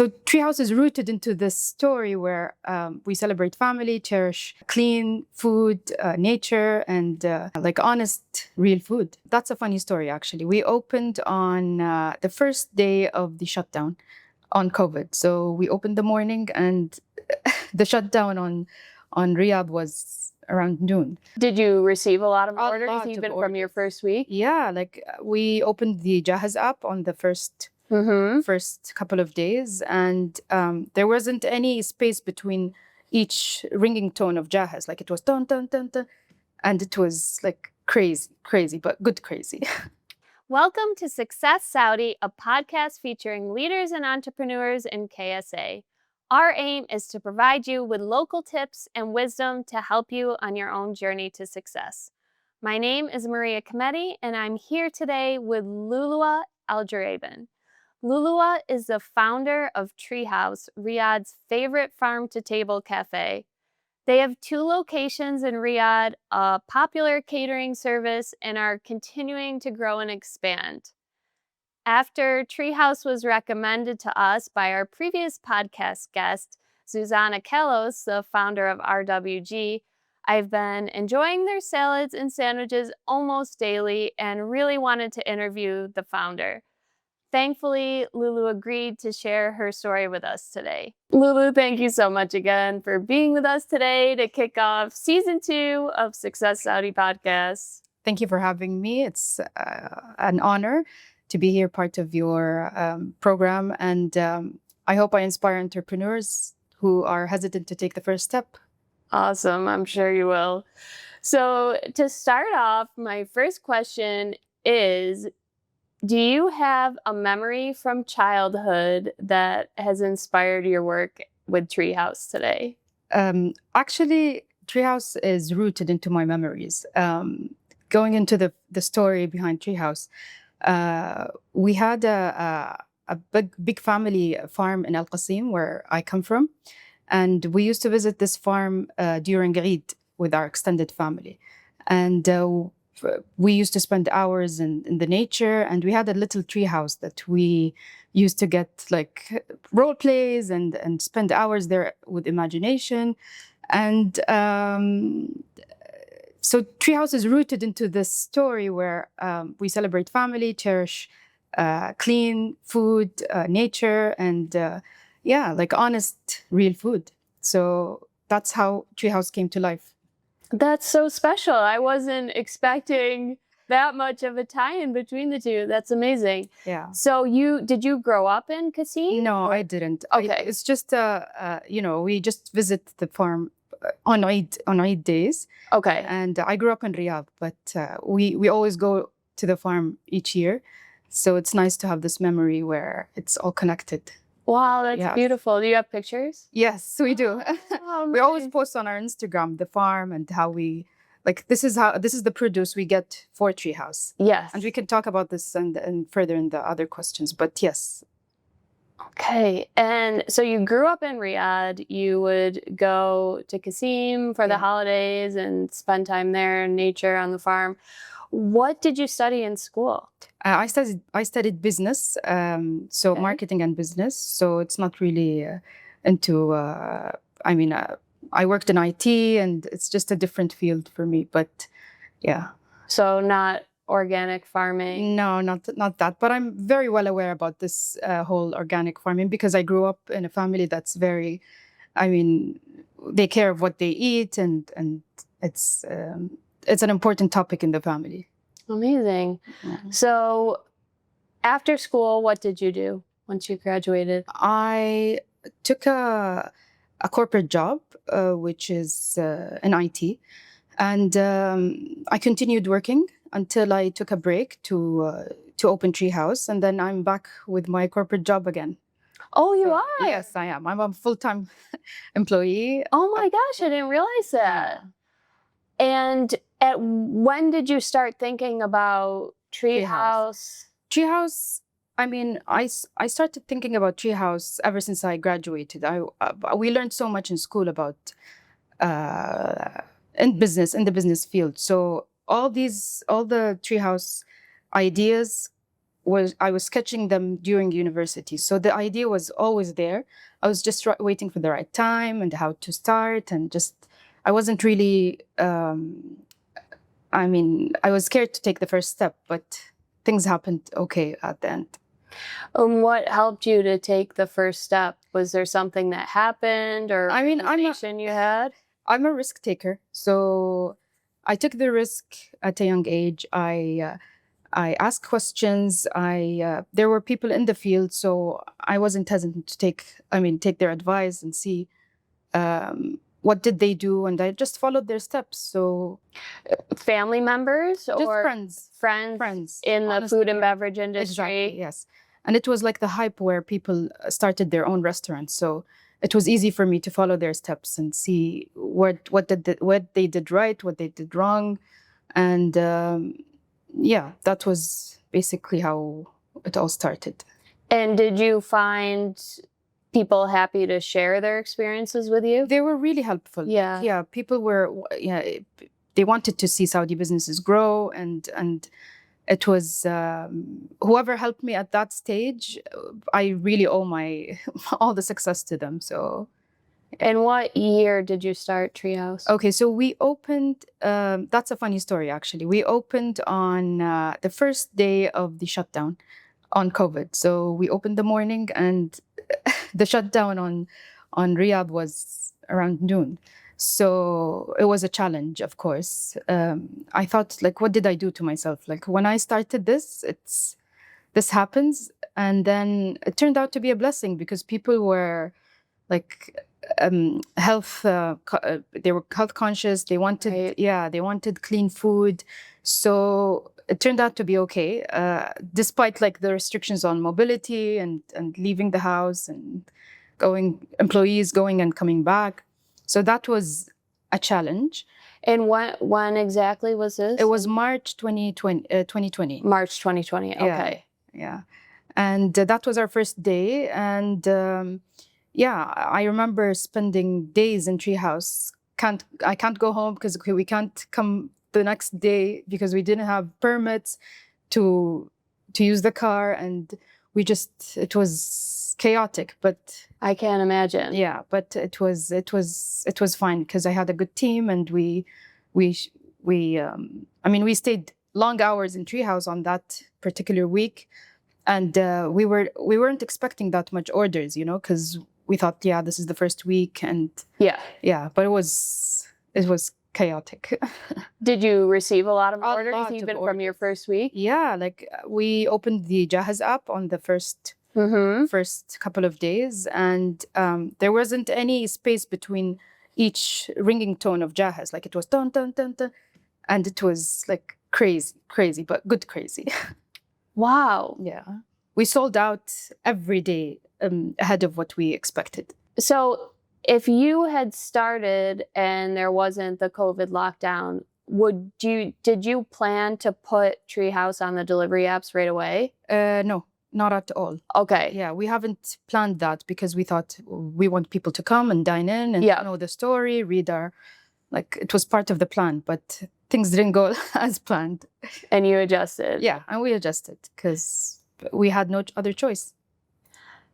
So Treehouse is rooted into this story where we celebrate family, cherish clean food, nature, and like honest, real food. That's a funny story, actually. We opened on the first day of the shutdown on COVID. So we opened the morning, and the shutdown on Riyadh was around noon. Did you receive a lot of A orders lot of even from your orders. first week? Yeah, like we opened the Jahaz app on the first couple of days, and there wasn't any space between each ringing tone of Jahaz. Like it was dun dun dun dun, and it was like crazy, but good crazy. Welcome to Success Saudi, a podcast featuring leaders and entrepreneurs in KSA. Our aim is to provide you with local tips and wisdom to help you on your own journey to success. My name is Maria Kamedi, and I'm here today with Lulwah Al Juraiban. Lulwah is the founder of Treehouse, Riyadh's favorite farm-to-table cafe. They have 2 locations in Riyadh, a popular catering service, and are continuing to grow and expand. After Treehouse was recommended to us by our previous podcast guest, Zuzana Kellos, the founder of RWG, I've been enjoying their salads and sandwiches almost daily and really wanted to interview the founder. Thankfully, Lulu agreed to share her story with us today. Lulu, thank you so much again for being with us today to kick off season 2 of Success Saudi Podcast. Thank you for having me. It's an honor to be here, part of your program. And I hope I inspire entrepreneurs who are hesitant to take the first step. Awesome. I'm sure you will. So to start off, my first question is, do you have a memory from childhood that has inspired your work with Treehouse today? Actually, Treehouse is rooted into my memories. Going into the story behind Treehouse, we had a big family farm in Al Qasim, where I come from. And we used to visit this farm during Eid with our extended family. And we used to spend hours in the nature, and we had a little tree house that we used to get like role plays and spend hours there with imagination. And so Treehouse is rooted into this story where we celebrate family, cherish clean food, nature, and like honest, real food. So that's how Treehouse came to life. That's so special. I wasn't expecting that much of a tie-in between the two. That's amazing. Yeah. So did you grow up in Qasim? No, I didn't. Okay. It's just we just visit the farm on Eid days. Okay. And I grew up in Riyadh, but we always go to the farm each year. So it's nice to have this memory where it's all connected. Wow, that's beautiful. Do you have pictures? Yes, we do. Oh, we always post on our Instagram the farm and how we this is the produce we get for Treehouse. Yes. And we can talk about this and further in the other questions. But yes. Okay. And so you grew up in Riyadh. You would go to Qasim for the holidays and spend time there in nature on the farm. What did you study in school? I studied business, so marketing and business. So it's not really into. I worked in IT, and it's just a different field for me. But yeah. So not organic farming. No, not that. But I'm very well aware about this whole organic farming because I grew up in a family that's very. They care of what they eat, and it's an important topic in the family. Amazing. Yeah. So after school, what did you do once you graduated? I took a corporate job, which is in IT. And I continued working until I took a break to open Treehouse. And then I'm back with my corporate job again. Oh, you are? Yes, I am. I'm a full-time employee. Oh my gosh, I didn't realize that. And when did you start thinking about Treehouse? Treehouse, I started thinking about Treehouse ever since I graduated. We learned so much in school about in the business field. So all the Treehouse ideas I was sketching them during university. So the idea was always there. I was just waiting for the right time and how to start, and just I wasn't really. I was scared to take the first step, but things happened okay at the end. What helped you to take the first step? Was there something that happened, or I mean, realization you had? I'm a risk taker, so I took the risk at a young age. I asked questions. There were people in the field, so I wasn't hesitant to take their advice and see what did they do, and I just followed their steps. So Family members just or friends friends in the honestly, food and yeah. beverage industry? Exactly, yes. And it was like the hype where people started their own restaurants. So it was easy for me to follow their steps and see what they did right, what they did wrong. And yeah, that was basically how it all started. And did you find people happy to share their experiences with you? They were really helpful. Yeah. Yeah, people were, they wanted to see Saudi businesses grow, and it was whoever helped me at that stage. I really owe my all the success to them. So, And what year did you start Treehouse? okay, so we opened. That's a funny story, actually. We opened on the first day of the shutdown on COVID. So we opened the morning, and the shutdown on Riyadh was around noon. So it was a challenge, of course. I thought, like, what did I do to myself? Like, when I started this happens. And then it turned out to be a blessing, because people were like they were health conscious. They wanted, Right. they wanted clean food. So it turned out to be okay, despite like the restrictions on mobility and leaving the house, and employees going and coming back. So that was a challenge. And when exactly was this? It was March 2020. March 2020. Okay. Yeah. And that was our first day. And yeah, I remember spending days in Treehouse. I can't go home because we can't come the next day because we didn't have permits to use the car, and it was chaotic. But I can't imagine. yeah, but it was fine because I had a good team, and we stayed long hours in Treehouse on that particular week, and we weren't expecting that much orders, because we thought, yeah, this is the first week, and yeah, but it was chaotic. Did you receive a lot of A orders lot of even from your orders. first week? Yeah, like we opened the Jahaz app on the first couple of days, and there wasn't any space between each ringing tone of Jahaz. Like it was dun dun dun dun, and it was like crazy, but good crazy. Wow. Yeah, we sold out every day ahead of what we expected. So if you had started and there wasn't the COVID lockdown, did you plan to put Treehouse on the delivery apps right away? No, not at all. Okay. Yeah, we haven't planned that because we thought we want people to come and dine in and know the story, it was part of the plan, but things didn't go as planned. And you adjusted. Yeah, and we adjusted because we had no other choice.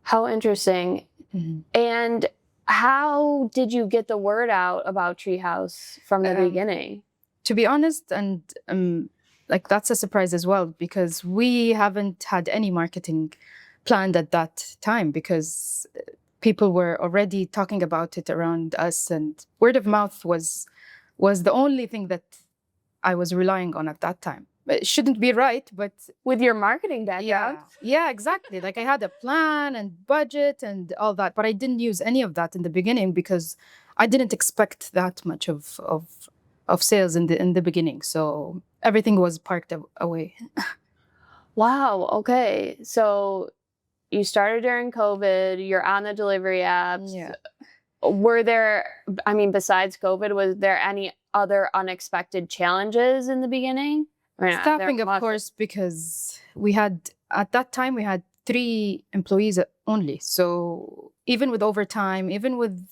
How interesting. Mm-hmm. And how did you get the word out about Treehouse from the beginning? To be honest, and that's a surprise as well, because we haven't had any marketing planned at that time, because people were already talking about it around us, and word of mouth was the only thing that I was relying on at that time. It shouldn't be right, but with your marketing background. Yeah, exactly. Like I had a plan and budget and all that, but I didn't use any of that in the beginning because I didn't expect that much of sales in the beginning. So everything was parked away. Wow. Okay. So you started during COVID. You're on the delivery apps. Yeah. Were there, besides COVID, was there any other unexpected challenges in the beginning? Staffing, of course, because at that time we had 3 employees only. So even with overtime, even with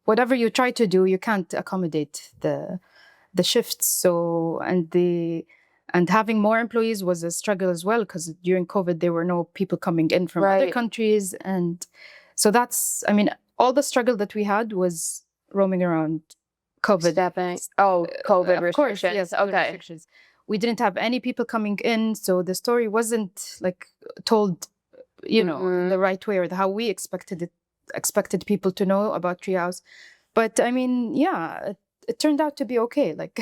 whatever you try to do, you can't accommodate the shifts. So, and And having more employees was a struggle as well, because during COVID, there were no people coming in from other Right. countries. And so that's, I mean, all the struggle that we had was roaming around COVID. Stepping. Oh, COVID Of course, restrictions. yes, COVID Okay. restrictions. We didn't have any people coming in, so the story wasn't like told, you know, Mhm. the right way or how we expected people to know about Treehouse. But I mean, yeah, it turned out to be okay. Like,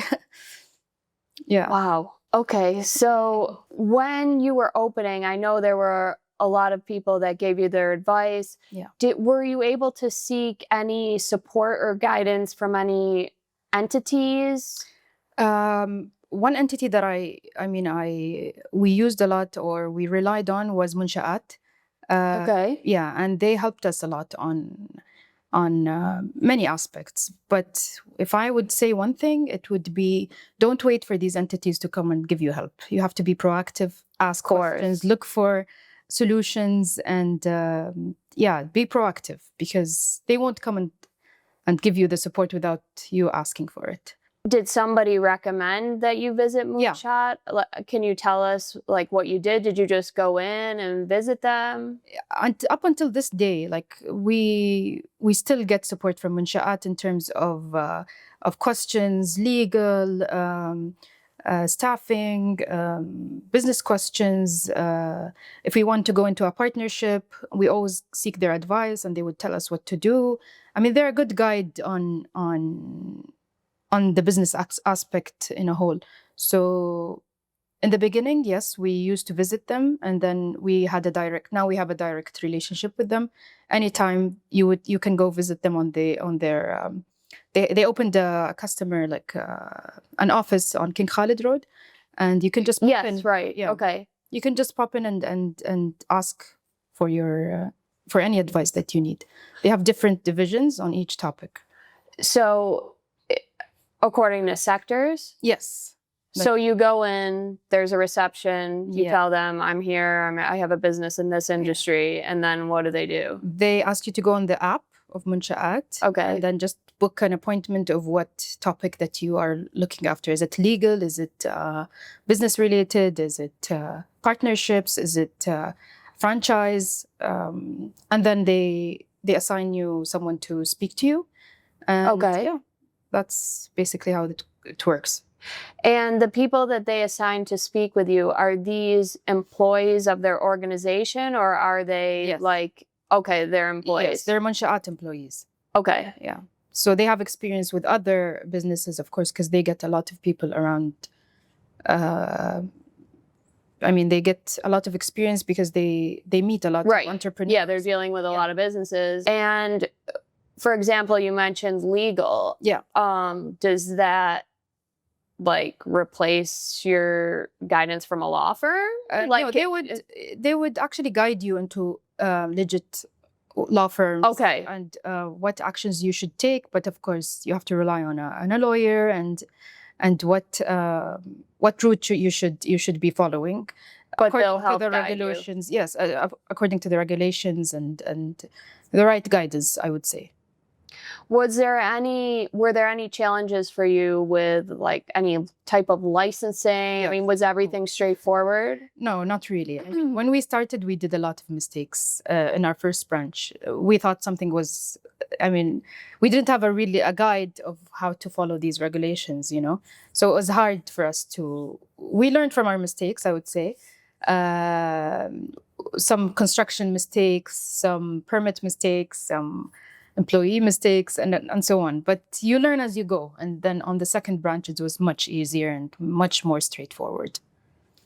yeah. Wow. Okay. So when you were opening, I know there were a lot of people that gave you their advice. Yeah. Were you able to seek any support or guidance from any entities? One entity that we used a lot or we relied on was Monshaat. Okay. Yeah, and they helped us a lot on many aspects. But if I would say one thing, it would be don't wait for these entities to come and give you help. You have to be proactive, ask questions, look for solutions, and be proactive, because they won't come and give you the support without you asking for it. Did somebody recommend that you visit Monshaat? Can you tell us like what you did? Did you just go in and visit them? And up until this day, like we still get support from Monshaat in terms of questions, legal, staffing, business questions. If we want to go into a partnership, we always seek their advice, and they would tell us what to do. I mean, they're a good guide on the business aspect in a whole. So in the beginning, yes, we used to visit them, and then now we have a direct relationship with them. Anytime you can go visit them on their they opened a customer an office on King Khalid Road, and you can just pop in. Right. Yeah. Okay. You can just pop in and ask for your for any advice that you need. They have different divisions on each topic. So according to sectors? Yes. So you go in, there's a reception, you Yeah. tell them, I'm here, I have a business in this industry, and then what do? They ask you to go on the app of Monshaat. Okay. And then just book an appointment of what topic that you are looking after. Is it legal? Is it business related? Is it partnerships? Is it franchise? And then they assign you someone to speak to you. And Okay. yeah, that's basically how it works. And the people that they assign to speak with you, are these employees of their organization, or are they Yes. they're employees? Yes, they're Monshaat employees. Okay. Yeah. So they have experience with other businesses, of course, because they get a lot of people around. They get a lot of experience because they meet a lot of entrepreneurs. Yeah, they're dealing with a lot of businesses. And for example, you mentioned legal. Yeah. Does that replace your guidance from a law firm? No, they would actually guide you into legit law firms. Okay. And what actions you should take, but of course you have to rely on a lawyer and what route you should be following. But they'll help the regulations. Yes, according to the regulations and the right guidance, I would say. Were there any challenges for you with any type of licensing? Yes. I mean, was everything straightforward? No, not really. When we started, we did a lot of mistakes in our first branch. We thought something was, we didn't have a guide of how to follow these regulations, So it was hard for us we learned from our mistakes, I would say. Some construction mistakes, some permit mistakes, some employee mistakes, and so on. But you learn as you go. And then on the second branch, it was much easier and much more straightforward.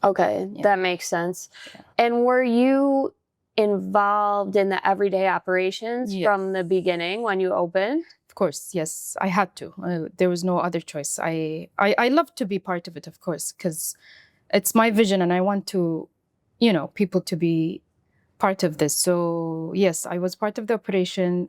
Okay, that makes sense. Yeah. And were you involved in the everyday operations from the beginning when you opened? Of course, yes, I had to. There was no other choice. I love to be part of it, of course, because it's my vision and I want to, people to be part of this. So yes, I was part of the operation.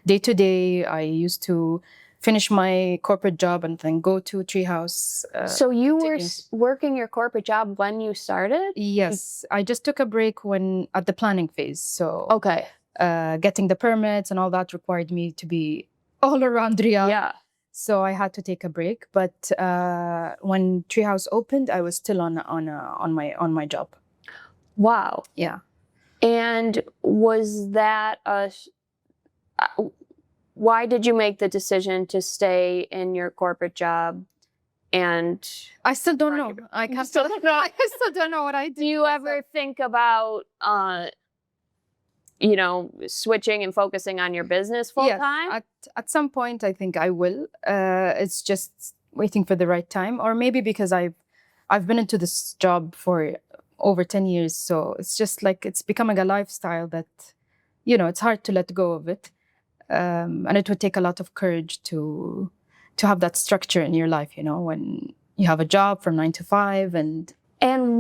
Day to day, I used to finish my corporate job and then go to Treehouse. So you were working your corporate job when you started? Yes, I just took a break at the planning phase. So okay, getting the permits and all that required me to be all around Riyadh. Yeah. So I had to take a break. But when Treehouse opened, I was still on my job. Wow. Yeah. And was that why did you make the decision to stay in your corporate job? And I still don't know. I still don't know. I still don't know what I did. do you ever think about switching and focusing on your business full time? Yes, at some point I think I will. It's just waiting for the right time, or maybe because I've been into this job for over 10 years, so it's just like it's becoming a lifestyle that, it's hard to let go of it, and it would take a lot of courage to have that structure in your life. When you have a job from 9 to 5, and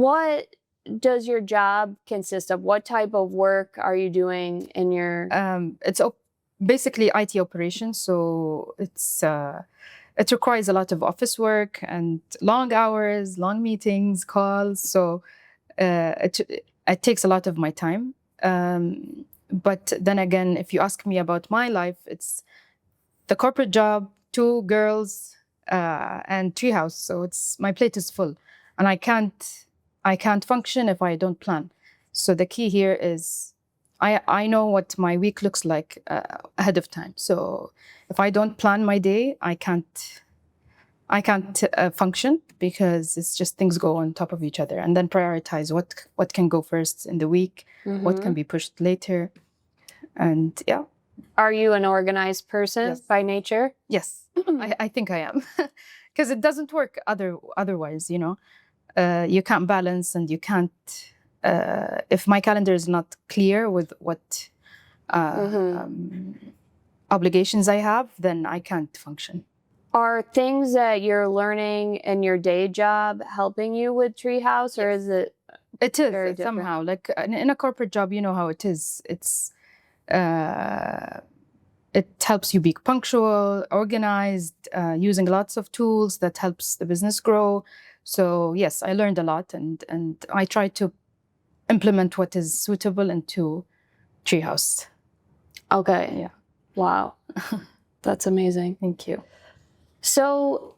what does your job consist of? What type of work are you doing in your? It's basically IT operations, so it requires a lot of office work and long hours, long meetings, calls. So it takes a lot of my time. But then again, if you ask me about my life, it's the corporate job, 2 girls, and Treehouse. So my plate is full, and I can't function if I don't plan. So the key here is I know what my week looks like ahead of time. So if I don't plan my day, I can't function, because it's just things go on top of each other, and then prioritize what can go first in the week, what can be pushed later, and yeah. Are you an organized person? Yes. By nature? Yes, I think I am, because it doesn't work otherwise. You can't balance, and you can't. If my calendar is not clear with what obligations I have, then I can't function. Are things that you're learning in your day job helping you with Treehouse, or is it? It is very different? somehow, like in a corporate job, you know how it is. It helps you be punctual, organized, using lots of tools that helps the business grow. So yes, I learned a lot, and I try to implement what is suitable into Treehouse. Okay. Yeah. Wow. That's amazing. Thank you. So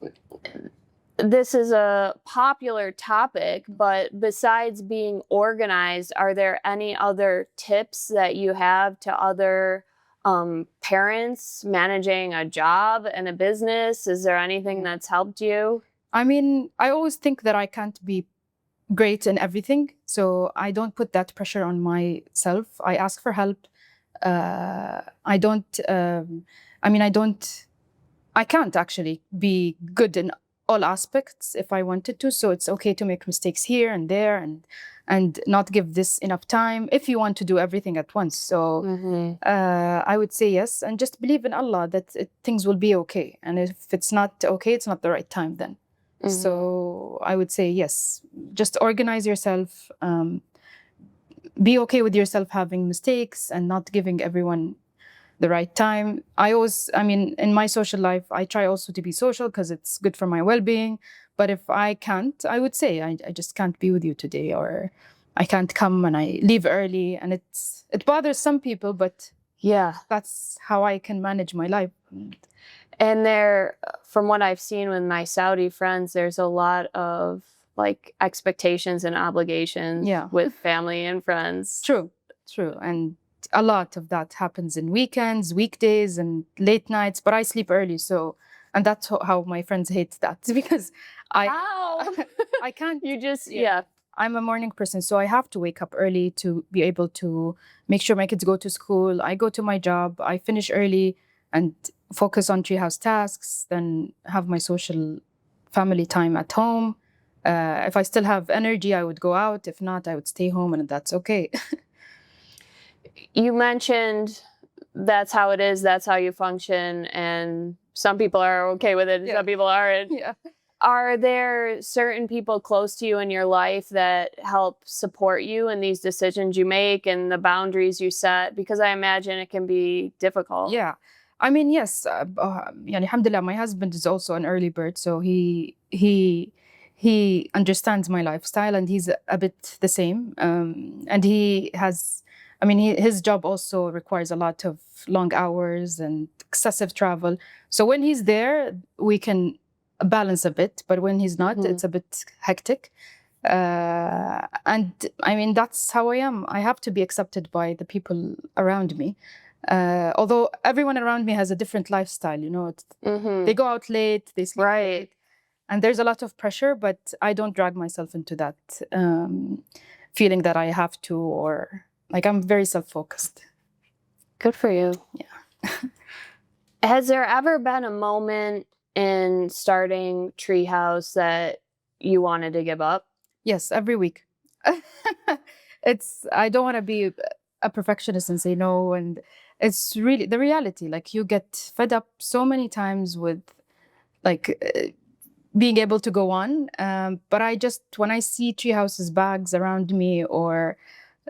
this is a popular topic, but besides being organized, are there any other tips that you have to other parents managing a job and a business? Is there anything that's helped you? I mean, I always think that I can't be great in everything, so I don't put that pressure on myself. I ask for help. I don't. I can't actually be good in all aspects if I wanted to. So it's okay to make mistakes here and there, and not give this enough time if you want to do everything at once. So I would say yes, and just believe in Allah that things will be okay. And if it's not okay, it's not the right time then. So I would say yes, just organize yourself, be okay with yourself having mistakes and not giving everyone the right time. In my social life, I try also to be social because it's good for my well-being. But if I can't, I would say I just can't be with you today, or I can't come and I leave early. And it bothers some people, but yeah, that's how I can manage my life. And there, from what I've seen with my Saudi friends, there's a lot of like expectations and obligations with family and friends. True. And a lot of that happens in weekends, weekdays, and late nights. But I sleep early, and that's how my friends hate that, because I can't. You just I'm a morning person, so I have to wake up early to be able to make sure my kids go to school. I go to my job, I finish early, and focus on Treehouse tasks, then have my social family time at home. If I still have energy, I would go out. If not, I would stay home, and that's okay. You mentioned that's how it is, that's how you function, and some people are okay with it, some people aren't. Yeah. Are there certain people close to you in your life that help support you in these decisions you make and the boundaries you set? Because I imagine it can be difficult. Yeah. I mean, yes, alhamdulillah, my husband is also an early bird, so he understands my lifestyle, and he's a bit the same. And he has I mean, his job also requires a lot of long hours and excessive travel. So when he's there, we can balance a bit, but when he's not, it's a bit hectic. And I mean, that's how I am. I have to be accepted by the people around me. Although everyone around me has a different lifestyle, you know, they go out late, they sleep late, and there's a lot of pressure, but I don't drag myself into that feeling that I have to, or like I'm very self-focused. Good for you. Yeah. Has there ever been a moment in starting Treehouse that you wanted to give up? Yes, every week. I don't want to be a perfectionist and say no. And it's really the reality. Like you get fed up so many times with like being able to go on. But when I see Treehouse's bags around me, or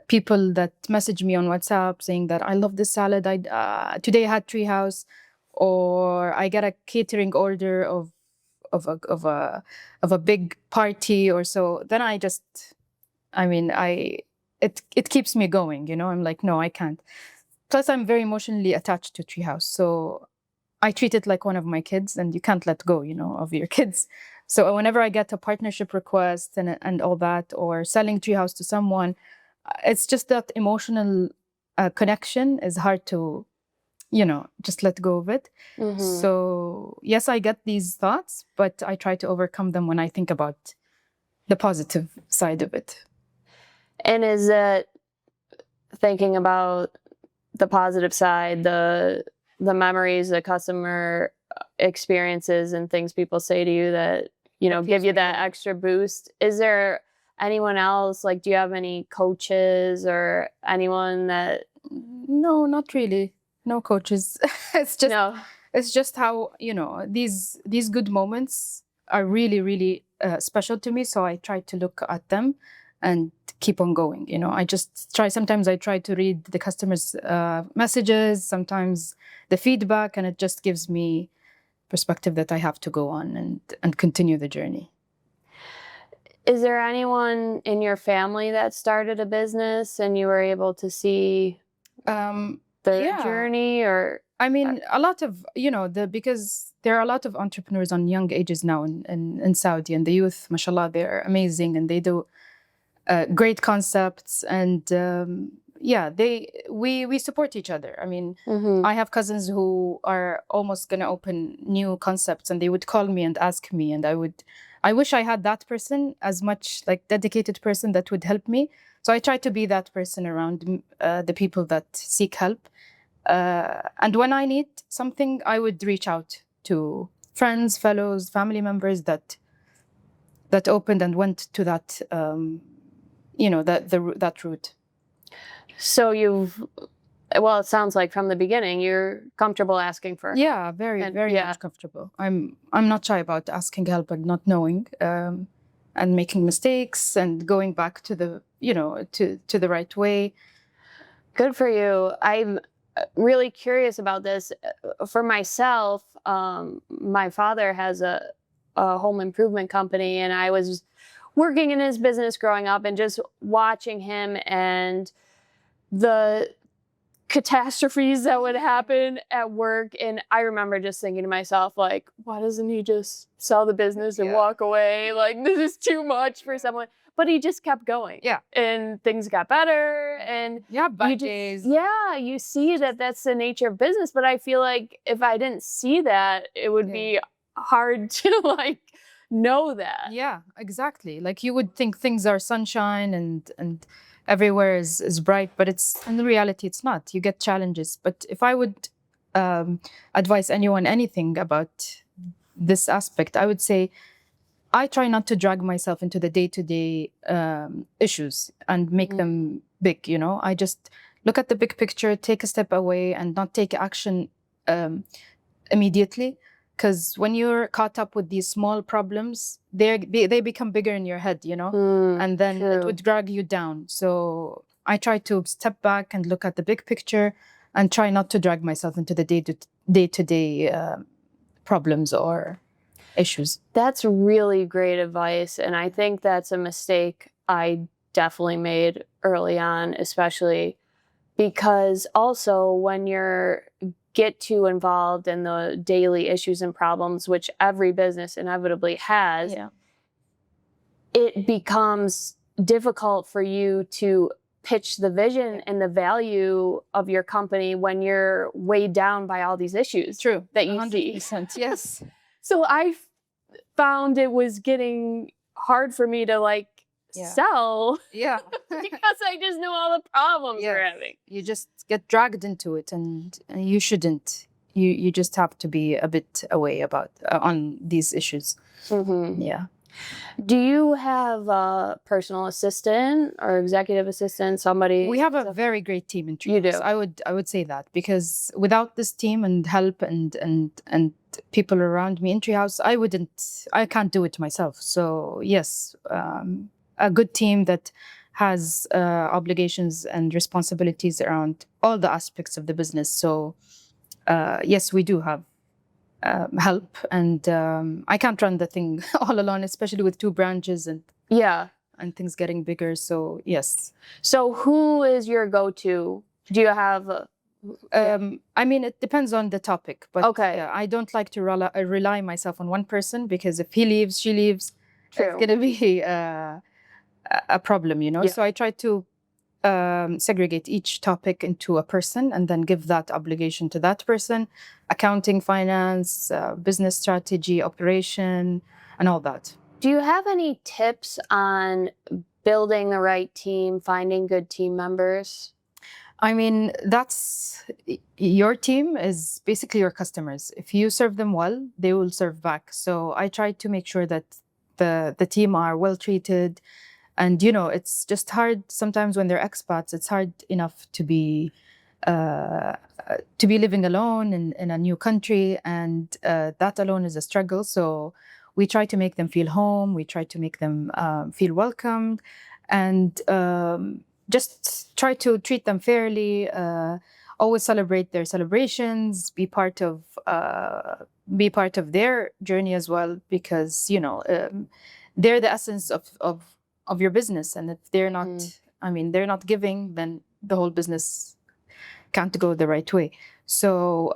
people that message me on WhatsApp saying that I love this salad, today I had Treehouse, or I get a catering order of a big party or so, then it keeps me going, you know. I'm like, no, I can't. Plus, I'm very emotionally attached to Treehouse, so I treat it like one of my kids, and you can't let go, you know, of your kids. So whenever I get a partnership request and all that, or selling Treehouse to someone, it's just that emotional connection is hard to, you know, just let go of it. So yes, I get these thoughts, but I try to overcome them when I think about the positive side of it. And is it thinking about the positive side, the memories, the customer experiences and things people say to you that, you know, give you that extra boost? Is there anyone else? Like, do you have any coaches or anyone that... No, not really. No coaches. It's just how, you know, these good moments are really, really special to me. So I try to look at them and keep on going. You know, sometimes I try to read the customers' messages, sometimes the feedback, and it just gives me perspective that I have to go on and continue the journey. Is there anyone in your family that started a business and you were able to see their journey? Or I mean, a lot of, you know, because there are a lot of entrepreneurs on young ages now in Saudi, and the youth, mashallah, they're amazing, and they do great concepts, and we support each other. I mean, I have cousins who are almost gonna open new concepts, and they would call me and ask me, and I wish I had that person, as much like dedicated person that would help me. So I try to be that person around the people that seek help. And when I need something, I would reach out to friends, fellows, family members that opened and went to that, you know, that route. So it sounds like from the beginning you're comfortable asking for help. Yeah, very much comfortable. I'm not shy about asking help and not knowing, and making mistakes and going back to the, you know, to the right way. Good for you. I'm really curious about this. For myself, my father has a home improvement company, and I was working in his business growing up and just watching him and the catastrophes that would happen at work. And I remember just thinking to myself, like, why doesn't he just sell the business and walk away? Like, this is too much for someone. But he just kept going. Yeah. And things got better. And you see that that's the nature of business. But I feel like if I didn't see that, it would be hard to like know that. Yeah, exactly. Like you would think things are sunshine and everywhere is bright, but in reality, it's not. You get challenges. But if I would advise anyone anything about this aspect, I would say I try not to drag myself into the day-to-day issues and make them big, you know. I just look at the big picture, take a step away, and not take action immediately. Because when you're caught up with these small problems, they become bigger in your head, you know, and then it would drag you down. So I try to step back and look at the big picture and try not to drag myself into the day-to-day problems or issues. That's really great advice. And I think that's a mistake I definitely made early on, especially because also when you're get too involved in the daily issues and problems, which every business inevitably has, it becomes difficult for you to pitch the vision and the value of your company when you're weighed down by all these issues that you 100%, see. yes. So I found it was getting hard for me to like sell Yeah. because I just knew all the problems we're having. You just get dragged into it, and you shouldn't. You just have to be a bit away about on these issues. Yeah. Do you have a personal assistant or executive assistant, somebody? We have a very great team in Treehouse. You do? I would say that, because without this team and help and people around me in Treehouse, I can't do it myself. So yes, a good team that has obligations and responsibilities around all the aspects of the business. So yes, we do have help, and I can't run the thing all alone, especially with 2 branches and things getting bigger. So yes. So who is your go-to? Do you have I mean, it depends on the topic, but I don't like to rely myself on one person, because if he leaves, she leaves, it's going to be a problem, you know. So I try to segregate each topic into a person and then give that obligation to that person: accounting, finance, business strategy, operation, and all that. Do you have any tips on building the right team, finding good team members? I mean, your team is basically your customers. If you serve them well, they will serve back. So I try to make sure that the team are well treated. And, you know, it's just hard sometimes when they're expats. It's hard enough to be living alone in a new country, and that alone is a struggle. So we try to make them feel home. We try to make them feel welcomed, and just try to treat them fairly. Always celebrate their celebrations. Be part of their journey as well, because they're the essence of your business, and if they're not, they're not giving, then the whole business can't go the right way. So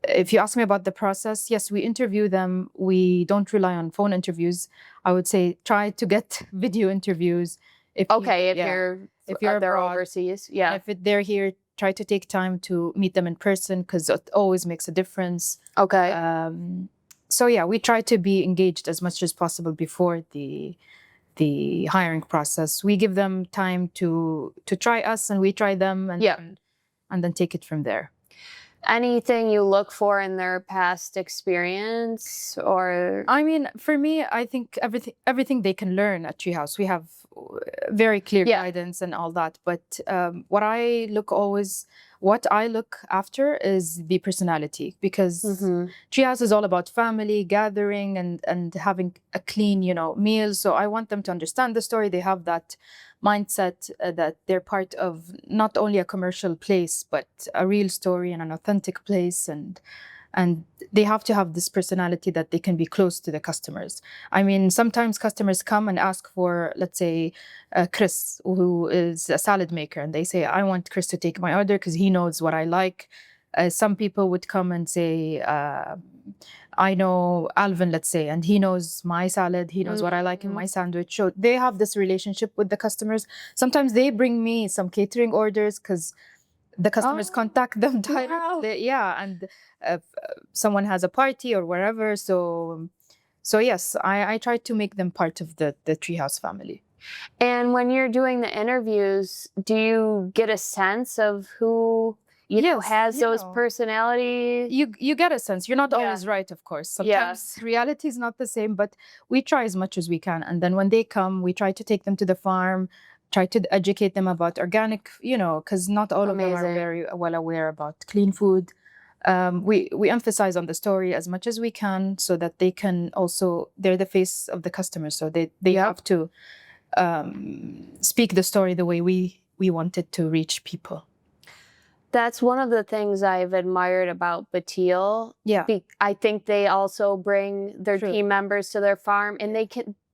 if you ask me about the process, yes, we interview them. We don't rely on phone interviews. I would say try to get video interviews. If you're they're abroad, overseas, if they're here, try to take time to meet them in person, because it always makes a difference. So yeah, we try to be engaged as much as possible before the hiring process. We give them time to try us, and we try them, and then take it from there. Anything you look for in their past experience? Or I mean, for me, I think everything they can learn at Treehouse. We have very clear guidance and all that. But what I look after is the personality, because Treehouse is all about family, gathering, and having a clean, meal. So I want them to understand the story. They have that mindset that they're part of not only a commercial place, but a real story and an authentic place. And they have to have this personality that they can be close to the customers. I mean, sometimes customers come and ask for, let's say, Chris, who is a salad maker, and they say, I want Chris to take my order because he knows what I like. Some people would come and say, I know Alvin, let's say, and he knows my salad, he knows what I like in my sandwich. So they have this relationship with the customers. Sometimes they bring me some catering orders because the customers contact them directly. And someone has a party or wherever. So yes, I try to make them part of the Treehouse family. And when you're doing the interviews, do you get a sense of who has those personalities? You get a sense. You're not always right, of course. Sometimes reality is not the same, but we try as much as we can. And then when they come, we try to take them to the farm, try to educate them about organic, because not all of them are very well aware about clean food. We emphasize on the story as much as we can, so that they can also, they're the face of the customer. So they have to speak the story the way we want it to reach people. That's one of the things I've admired about Batil. Yeah. I think they also bring their team members to their farm, and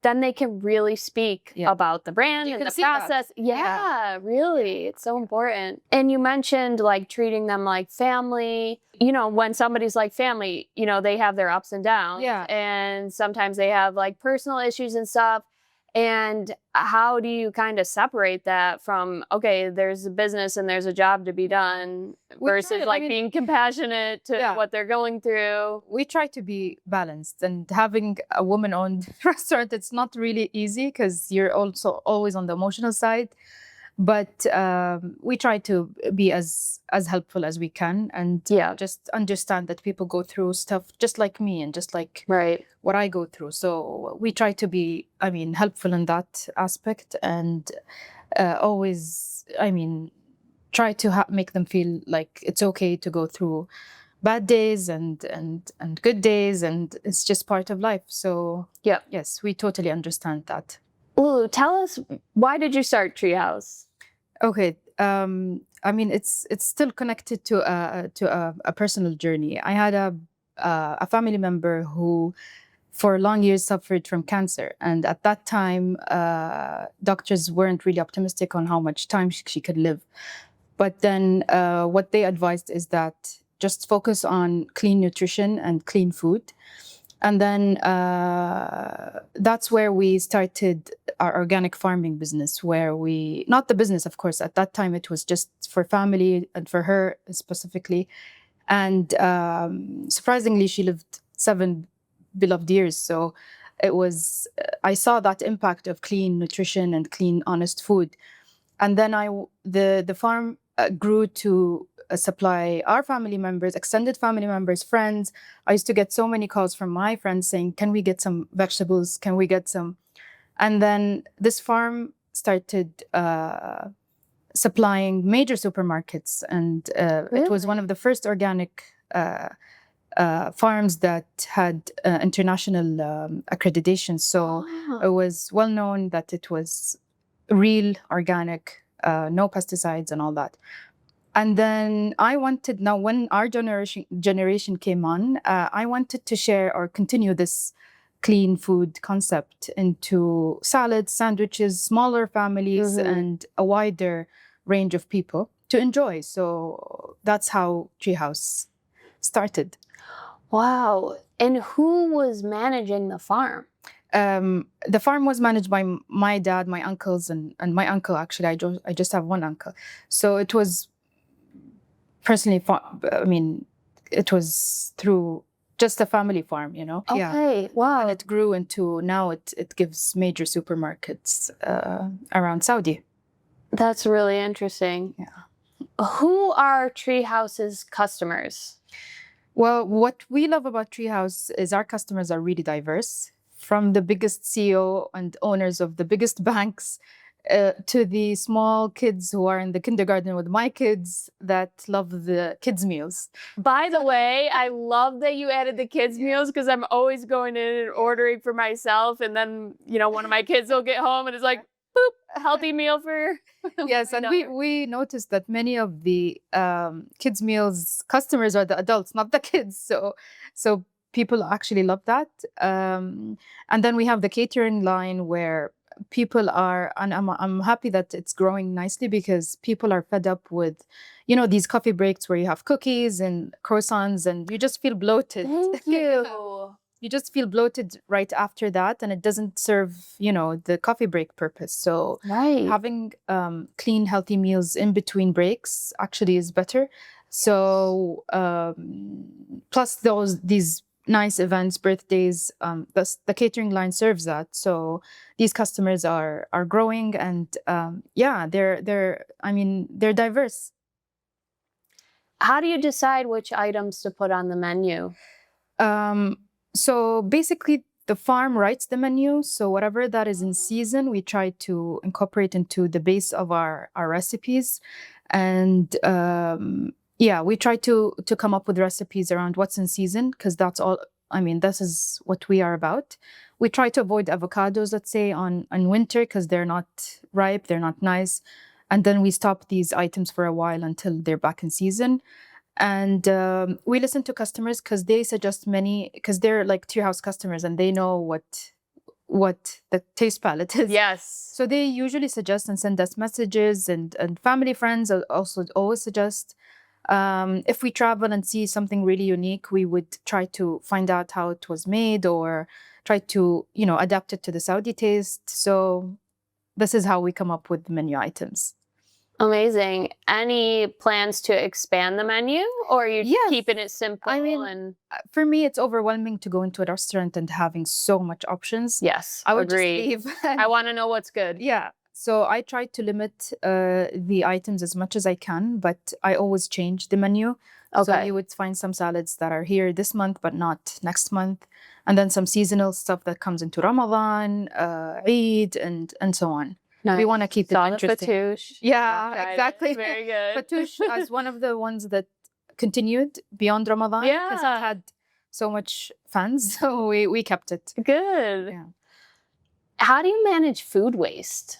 then they can really speak Yeah. about the brand You and can the see that. process. Yeah, really. It's so important. And you mentioned like treating them like family. You know, when somebody's like family, you know, they have their ups and downs. Yeah. And sometimes they have like personal issues and stuff. And how do you kind of separate that from, okay, there's a business and there's a job to be done versus like being compassionate to what they're going through? We try to be balanced, and having a woman-owned restaurant, it's not really easy because you're also always on the emotional side. But we try to be as helpful as we can, and just understand that people go through stuff just like me and just like what I go through. So we try to be, helpful in that aspect, and always, try to make them feel like it's okay to go through bad days and good days, and it's just part of life. So yes, we totally understand that. Ooh, tell us, why did you start Treehouse? Okay, it's still connected to a personal journey. I had a family member who, for long years, suffered from cancer, and at that time, doctors weren't really optimistic on how much time she could live. But then, what they advised is that just focus on clean nutrition and clean food. And then that's where we started our organic farming business, where not the business, of course, at that time it was just for family and for her specifically. And surprisingly, she lived 7 beloved years. So I saw that impact of clean nutrition and clean, honest food. And then the farm grew to supply our family members, extended family members, friends. I used to get so many calls from my friends saying, can we get some vegetables? Can we get some? And then this farm started supplying major supermarkets. And it was one of the first organic farms that had international accreditation. So it was well known that it was real, organic, no pesticides and all that. And then now when our generation came on, I wanted to share or continue this clean food concept into salads, sandwiches, smaller families, and a wider range of people to enjoy. So that's how Treehouse started. Wow. And who was managing the farm? The farm was managed by my dad, my uncles, and my uncle. Actually, I just have one uncle. So it was personally, it was through just a family farm, you know? Okay, wow. And it grew into, now it gives major supermarkets around Saudi. That's really interesting. Yeah. Who are Treehouse's customers? Well, what we love about Treehouse is our customers are really diverse, from the biggest CEO and owners of the biggest banks to the small kids who are in the kindergarten with my kids that love the kids' meals. By the way, I love that you added the kids' meals, because I'm always going in and ordering for myself. And then, one of my kids will get home and it's like, boop, healthy meal for... Yes, and we noticed that many of the kids' meals customers are the adults, not the kids. So people actually love that. And then we have the catering line where people are, and I'm happy that it's growing nicely, because people are fed up with, these coffee breaks where you have cookies and croissants and you just feel bloated. Thank you. You just feel bloated right after that, and it doesn't serve, the coffee break purpose. So having clean, healthy meals in between breaks actually is better. So plus these nice events, birthdays, the catering line serves that. So these customers are growing, and they're diverse. How do you decide which items to put on the menu? So basically, the farm writes the menu. So whatever that is in season, we try to incorporate into the base of our recipes. And we try to come up with recipes around what's in season, because that's all. This is what we are about. We try to avoid avocados, let's say, on winter, because they're not ripe, they're not nice. And then we stop these items for a while until they're back in season. And we listen to customers, because they suggest many, because they're like Treehouse customers and they know what the taste palette is. Yes. So they usually suggest and send us messages, and family friends also always suggest. If we travel and see something really unique, we would try to find out how it was made or try to, adapt it to the Saudi taste. So this is how we come up with menu items. Amazing. Any plans to expand the menu, or are you Yes. keeping it simple? I mean, for me, it's overwhelming to go into a restaurant and having so much options. Yes, I would agree. just leave. I want to know what's good. Yeah. So I try to limit the items as much as I can, but I always change the menu. So Okay. you would find some salads that are here this month, but not next month. And then some seasonal stuff that comes into Ramadan, Eid, and so on. Nice. We want to keep it Solid interesting. Fatouche. Yeah, Tried it. exactly. Very good. Fatouche as one of the ones that continued beyond Ramadan because Yeah. it had so much fans. So we kept it. Good. Yeah. How do you manage food waste?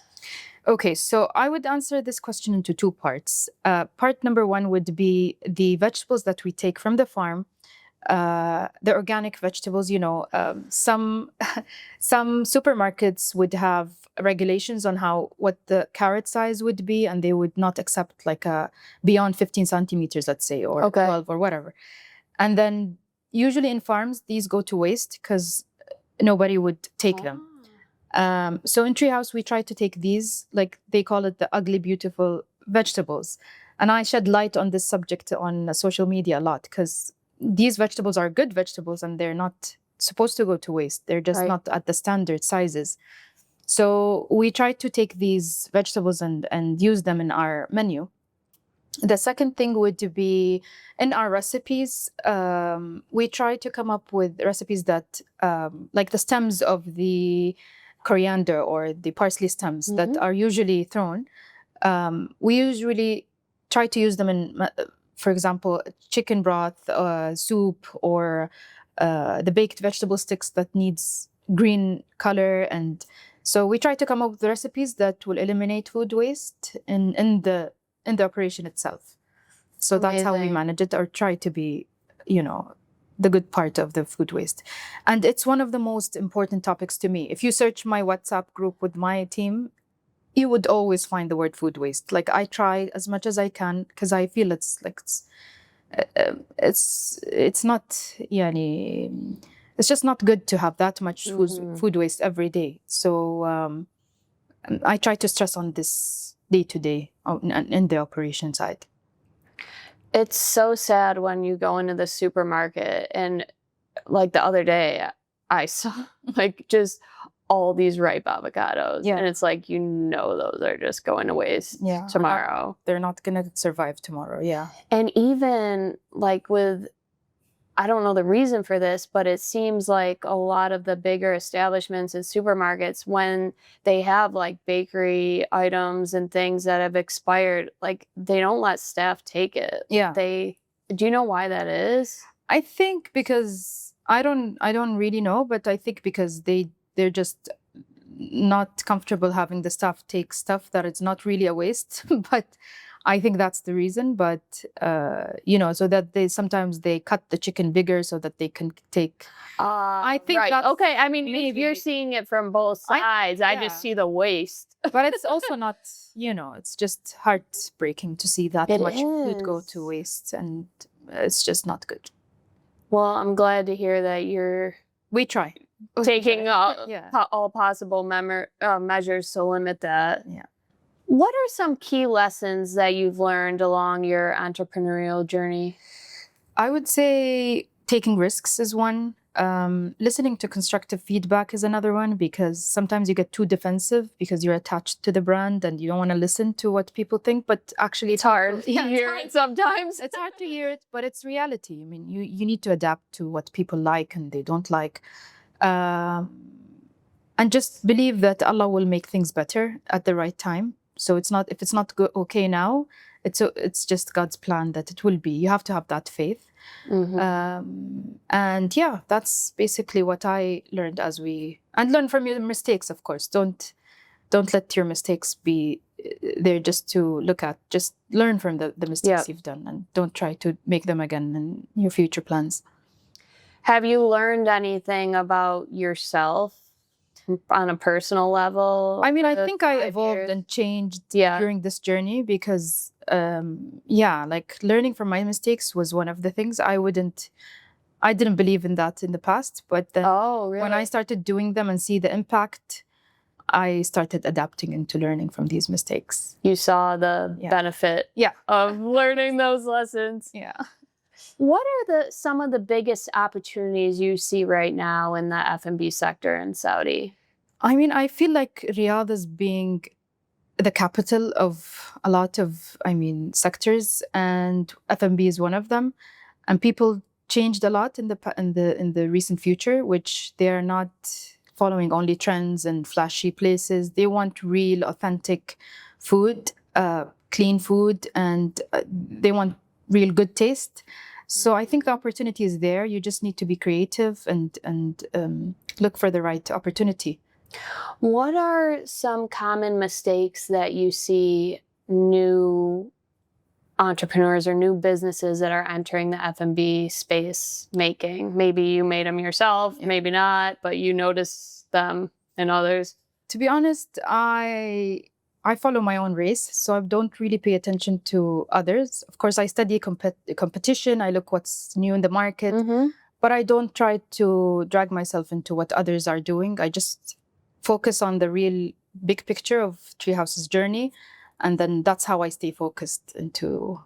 Okay, so I would answer this question into two parts. Part number one would be the vegetables that we take from the farm. The organic vegetables, some some supermarkets would have regulations on what the carrot size would be, and they would not accept like a beyond 15 centimeters, let's say, or Okay. 12 or whatever. And then usually in farms, these go to waste because nobody would take them. So in Treehouse, we try to take these, like they call it the ugly, beautiful vegetables. And I shed light on this subject on social media a lot because these vegetables are good vegetables and they're not supposed to go to waste. They're just Right. not at the standard sizes. So we try to take these vegetables and use them in our menu. The second thing would be in our recipes, we try to come up with recipes that, like the stems of the coriander or the parsley stems that are usually thrown. We usually try to use them in, for example, chicken broth, soup, or the baked vegetable sticks that needs green color. And so we try to come up with recipes that will eliminate food waste in the operation itself. So that's how we Amazing. manage it, or try to be, the good part of the food waste. And it's one of the most important topics to me. If you search my WhatsApp group with my team, you would always find the word food waste. Like I try as much as I can because I feel it's not, yani, it's just not good to have that much food waste every day. So I try to stress on this day to day in the operation side. It's so sad when you go into the supermarket and like the other day I saw like just all these ripe avocados. Yeah. And it's like, those are just going to waste tomorrow. They're not going to survive tomorrow. Yeah. And even like with, I don't know the reason for this, but it seems like a lot of the bigger establishments and supermarkets, when they have like bakery items and things that have expired, like they don't let staff take it. Yeah. Do you know why that is? I think because I don't really know, but I think because they're just not comfortable having the staff take stuff that it's not really a waste. But I think that's the reason. But so that sometimes they cut the chicken bigger so that they can take. I think right. that's okay. I mean, maybe maybe. you're seeing it from both sides. I just see the waste. But it's also not, it's just heartbreaking to see that much food go to waste, and it's just not good. Well, I'm glad to hear that we try taking all possible measures to limit that. Yeah. What are some key lessons that you've learned along your entrepreneurial journey? I would say taking risks is one. Listening to constructive feedback is another one, because sometimes you get too defensive because you're attached to the brand and you don't want to listen to what people think. But actually, it's hard to hear it sometimes. It's hard to hear it, but it's reality. I mean, you need to adapt to what people like and they don't like. And just believe that Allah will make things better at the right time. So if it's not okay now, it's just God's plan that it will be. You have to have that faith. And yeah, that's basically what I learned and learn from your mistakes, of course. Don't let your mistakes be there just to look at. Just learn from the mistakes you've done, and don't try to make them again in your future plans. Have you learned anything about yourself on a personal level? I mean, I the think I 5 evolved years? and changed Yeah. during this journey because, like learning from my mistakes was one of the things I didn't believe in that in the past, but then Oh, when I really? started doing them and see the impact, I started adapting into learning from these mistakes. You saw the Yeah. benefit Yeah. of learning those lessons. Yeah. What are some of the biggest opportunities you see right now in the F&B sector in Saudi? I mean, I feel like Riyadh is being the capital of a lot of, sectors, and F&B is one of them. And people changed a lot in the recent future, which they are not following only trends and flashy places. They want real, authentic food, clean food, and they want real good taste. So I think the opportunity is there. You just need to be creative and look for the right opportunity. What are some common mistakes that you see new entrepreneurs or new businesses that are entering the F&B space making? Maybe you made them yourself, Yeah. maybe not, but you notice them in others. To be honest, I follow my own race, so I don't really pay attention to others. Of course, I study competition. I look what's new in the market, but I don't try to drag myself into what others are doing. I just focus on the real big picture of Treehouse's journey, and then that's how I stay focused into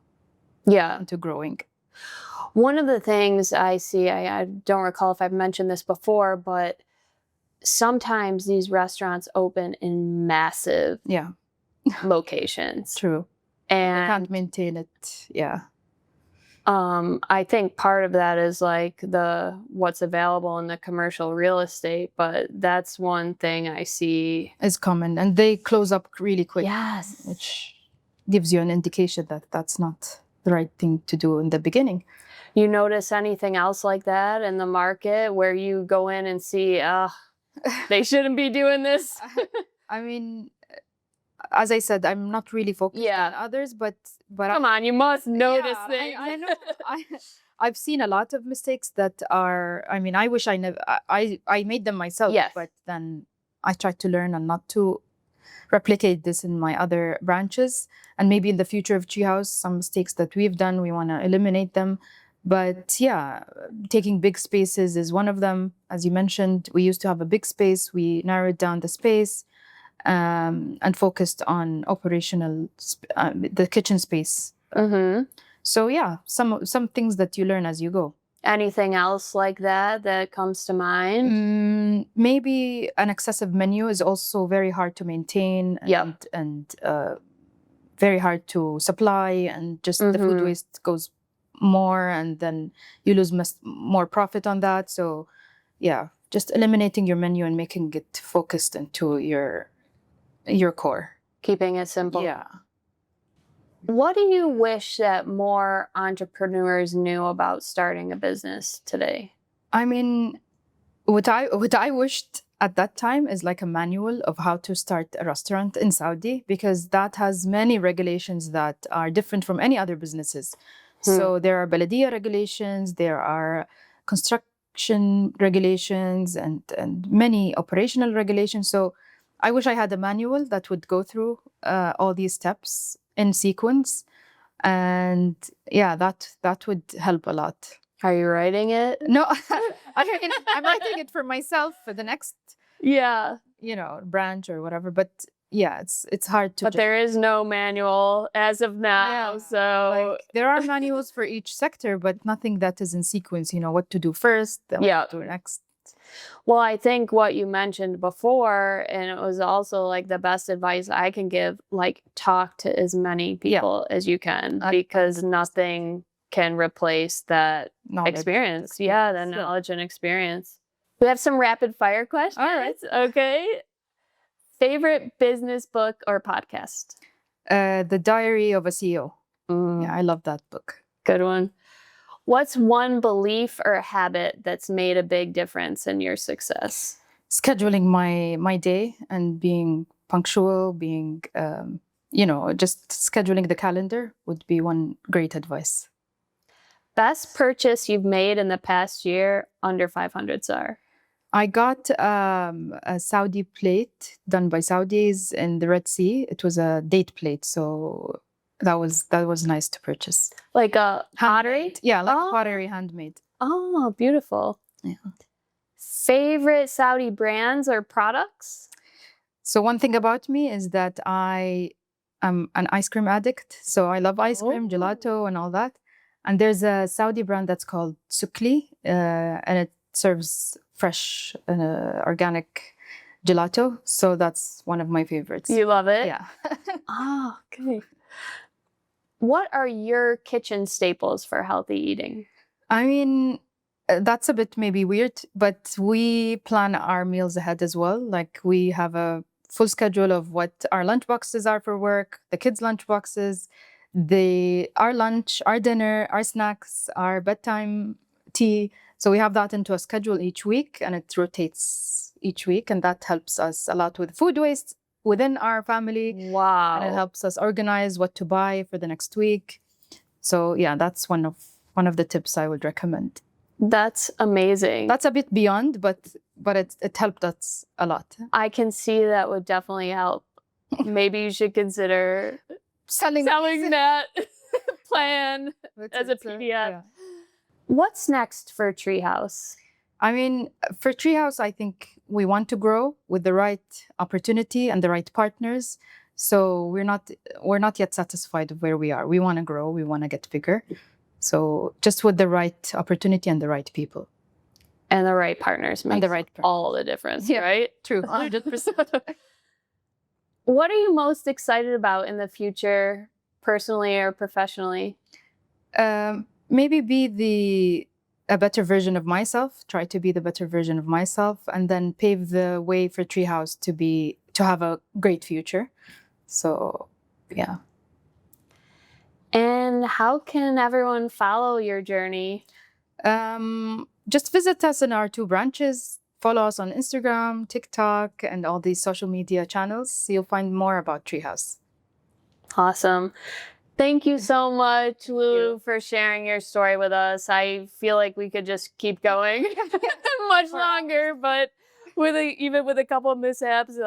growing. One of the things I see, I don't recall if I've mentioned this before, but sometimes these restaurants open in massive locations. True. They And can't maintain it. Yeah. I think part of that is like what's available in the commercial real estate, but that's one thing I see is common, and they close up really quick. Yes. Which gives you an indication that that's not the right thing to do in the beginning. You notice anything else like that in the market where you go in and see, they shouldn't be doing this? I mean, as I said, I'm not really focused on others, but come on, you must notice things. I know. I've seen a lot of mistakes that are. I mean, I wish I never. I made them myself. Yes. But then I tried to learn and not to replicate this in my other branches. And maybe in the future of Treehouse, some mistakes that we've done, we want to eliminate them. But yeah, taking big spaces is one of them. As you mentioned, we used to have a big space. We narrowed down the space and focused on operational, the kitchen space. So yeah, some things that you learn as you go. Anything else like that comes to mind? Maybe an excessive menu is also very hard to maintain and very hard to supply, and just the food waste goes more, and then you lose more profit on that. So yeah, just eliminating your menu and making it focused into your core. Keeping it simple. Yeah. What do you wish that more entrepreneurs knew about starting a business today? I mean, what I wished at that time is like a manual of how to start a restaurant in Saudi, because that has many regulations that are different from any other businesses. So there are Baladiya regulations, there are construction regulations, and many operational regulations. So I wish I had a manual that would go through all these steps in sequence, and yeah, that would help a lot. Are you writing it? No, I'm writing it for myself for the next branch or whatever. But yeah, it's hard to. But there is no manual as of now. Yeah, so there are manuals for each sector, but nothing that is in sequence. What to do first, then what to do next. Well, I think what you mentioned before, and it was also like the best advice I can give, like talk to as many people as you can, because nothing can replace that experience. Yeah, the knowledge and experience. We have some rapid fire questions. All right. Okay. Favorite business book or podcast? The Diary of a CEO. Yeah, I love that book. Good one. What's one belief or habit that's made a big difference in your success? Scheduling my day and being punctual, being, just scheduling the calendar would be one great advice. Best purchase you've made in the past year under 500 SAR? I got a Saudi plate done by Saudis in the Red Sea. It was a date plate, so that was nice to purchase. Like a pottery? Handmade. Yeah, like Oh. pottery handmade. Oh, beautiful. Yeah. Favorite Saudi brands or products? So one thing about me is that I am an ice cream addict. So I love ice cream, gelato, and all that. And there's a Saudi brand that's called Sukli, and it serves fresh, organic gelato. So that's one of my favorites. You love it? Yeah. Oh, okay. What are your kitchen staples for healthy eating? I mean, that's a bit maybe weird, but we plan our meals ahead as well. Like we have a full schedule of what our lunch boxes are for work, the kids' lunch boxes, our lunch, our dinner, our snacks, our bedtime tea. So we have that into a schedule each week, and it rotates each week, and that helps us a lot with food waste within our family. Wow. And it helps us organize what to buy for the next week. So yeah, that's one of the tips I would recommend. That's amazing. That's a bit beyond, but it helped us a lot. I can see that would definitely help. Maybe you should consider selling that plan as a PDF. Yeah. What's next for Treehouse? I mean, for Treehouse, I think we want to grow with the right opportunity and the right partners. So we're not yet satisfied with where we are. We want to grow. We want to get bigger. So just with the right opportunity and the right people. And the right partners makes all the difference, right? True, 100%. What are you most excited about in the future, personally or professionally? Maybe be a better version of myself, try to be the better version of myself, and then pave the way for Treehouse to have a great future. So, yeah. And how can everyone follow your journey? Just visit us in our 2 branches. Follow us on Instagram, TikTok, and all these social media channels. You'll find more about Treehouse. Awesome. Thank you so much, Lulu, for sharing your story with us. I feel like we could just keep going much longer, but even with a couple of mishaps,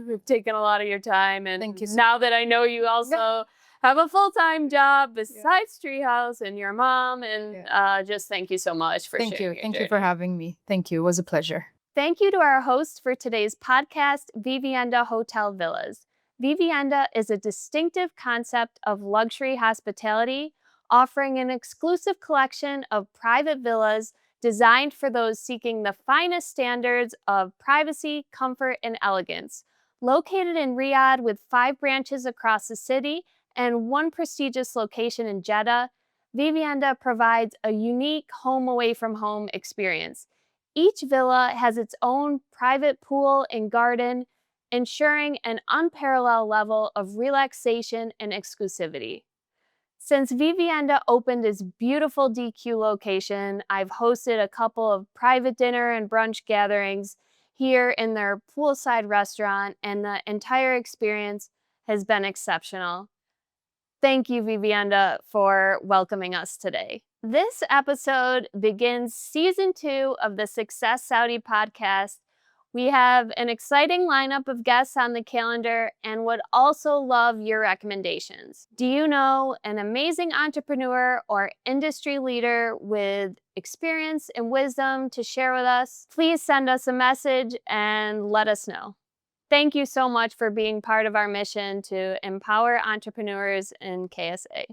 we've taken a lot of your time. And thank you. Now that I know you also have a full-time job besides Treehouse and your mom, and just thank you so much for sharing your journey. Thank you for having me. Thank you. It was a pleasure. Thank you to our host for today's podcast, Vivienda Hotel Villas. Vivienda is a distinctive concept of luxury hospitality, offering an exclusive collection of private villas designed for those seeking the finest standards of privacy, comfort, and elegance. Located in Riyadh with 5 branches across the city and 1 prestigious location in Jeddah, Vivienda provides a unique home away from home experience. Each villa has its own private pool and garden, ensuring an unparalleled level of relaxation and exclusivity. Since Vivienda opened its beautiful DQ location, I've hosted a couple of private dinner and brunch gatherings here in their poolside restaurant, and the entire experience has been exceptional. Thank you, Vivienda, for welcoming us today. This episode begins season 2 of the Success Saudi podcast. We have an exciting lineup of guests on the calendar and would also love your recommendations. Do you know an amazing entrepreneur or industry leader with experience and wisdom to share with us? Please send us a message and let us know. Thank you so much for being part of our mission to empower entrepreneurs in KSA.